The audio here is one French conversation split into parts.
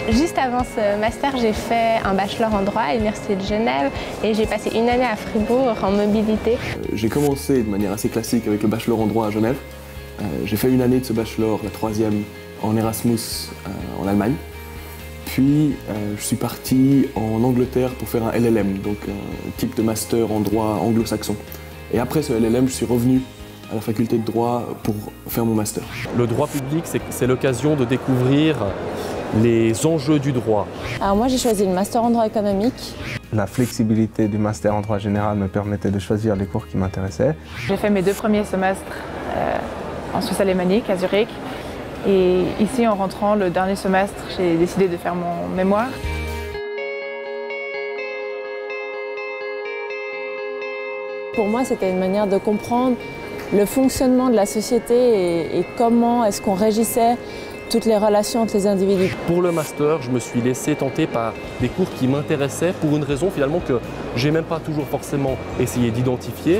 Juste avant ce master, j'ai fait un bachelor en droit à l'Université de Genève et j'ai passé une année à Fribourg en mobilité. J'ai commencé de manière assez classique avec le bachelor en droit à Genève. J'ai fait une année de ce bachelor, la troisième, en Erasmus en Allemagne. Puis je suis parti en Angleterre pour faire un LLM, donc un type de master en droit anglo-saxon. Et après ce LLM, je suis revenu à la faculté de droit pour faire mon master. Le droit public, c'est l'occasion de découvrir les enjeux du droit. Alors moi j'ai choisi le master en droit économique. La flexibilité du master en droit général me permettait de choisir les cours qui m'intéressaient. J'ai fait mes 2 premiers semestres en Suisse alémanique, à Zurich. Et ici, en rentrant le dernier semestre, j'ai décidé de faire mon mémoire. Pour moi, c'était une manière de comprendre le fonctionnement de la société et comment est-ce qu'on régissait toutes les relations entre les individus. Pour le master, je me suis laissé tenter par des cours qui m'intéressaient pour une raison finalement que j'ai même pas toujours forcément essayé d'identifier.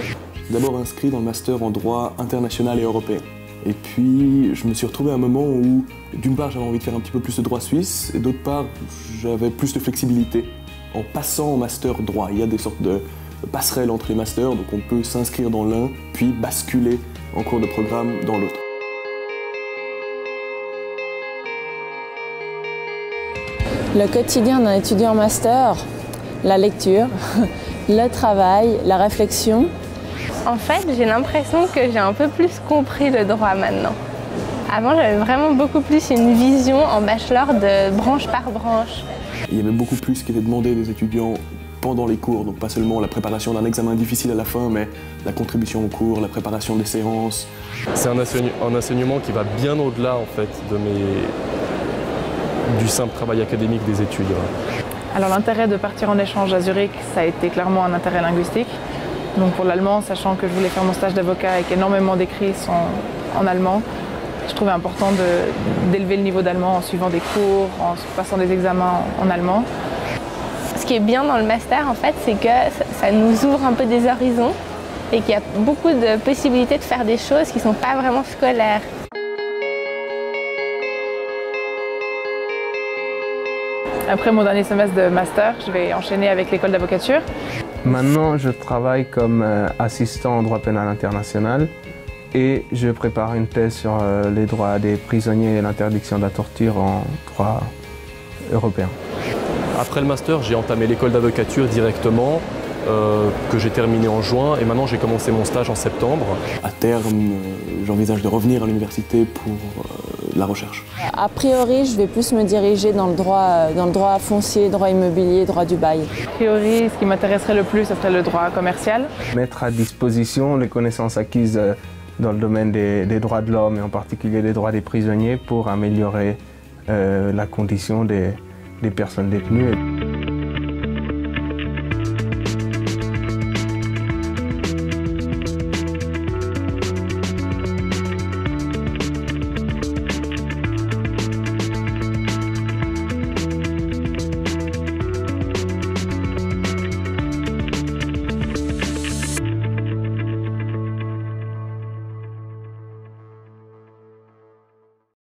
D'abord inscrit dans le master en droit international et européen. Et puis je me suis retrouvé à un moment où, d'une part, j'avais envie de faire un petit peu plus de droit suisse, et d'autre part, j'avais plus de flexibilité. En passant au master droit, il y a des sortes de passerelles entre les masters, donc on peut s'inscrire dans l'un, puis basculer en cours de programme dans l'autre. Le quotidien d'un étudiant en master, la lecture, le travail, la réflexion. En fait, j'ai l'impression que j'ai un peu plus compris le droit maintenant. Avant, j'avais vraiment beaucoup plus une vision en bachelor de branche par branche. Il y avait beaucoup plus qui était demandé des étudiants pendant les cours, donc pas seulement la préparation d'un examen difficile à la fin, mais la contribution au cours, la préparation des séances. C'est un enseignement qui va bien au-delà en fait du simple travail académique des études. Alors l'intérêt de partir en échange à Zurich, ça a été clairement un intérêt linguistique. Donc pour l'allemand, sachant que je voulais faire mon stage d'avocat et qu'énormément d'écrits sont en allemand, je trouvais important d'élever le niveau d'allemand en suivant des cours, en passant des examens en allemand. Ce qui est bien dans le master, en fait, c'est que ça nous ouvre un peu des horizons et qu'il y a beaucoup de possibilités de faire des choses qui ne sont pas vraiment scolaires. Après mon dernier semestre de master, je vais enchaîner avec l'école d'avocature. Maintenant, je travaille comme assistant en droit pénal international et je prépare une thèse sur les droits des prisonniers et l'interdiction de la torture en droit européen. Après le master, j'ai entamé l'école d'avocature directement, que j'ai terminé en juin, et maintenant j'ai commencé mon stage en septembre. À terme, j'envisage de revenir à l'université pour la recherche. A priori, je vais plus me diriger dans le droit foncier, droit immobilier, droit du bail. A priori, ce qui m'intéresserait le plus, ce serait le droit commercial. Mettre à disposition les connaissances acquises dans le domaine des droits de l'homme et en particulier des droits des prisonniers pour améliorer la condition des personnes détenues.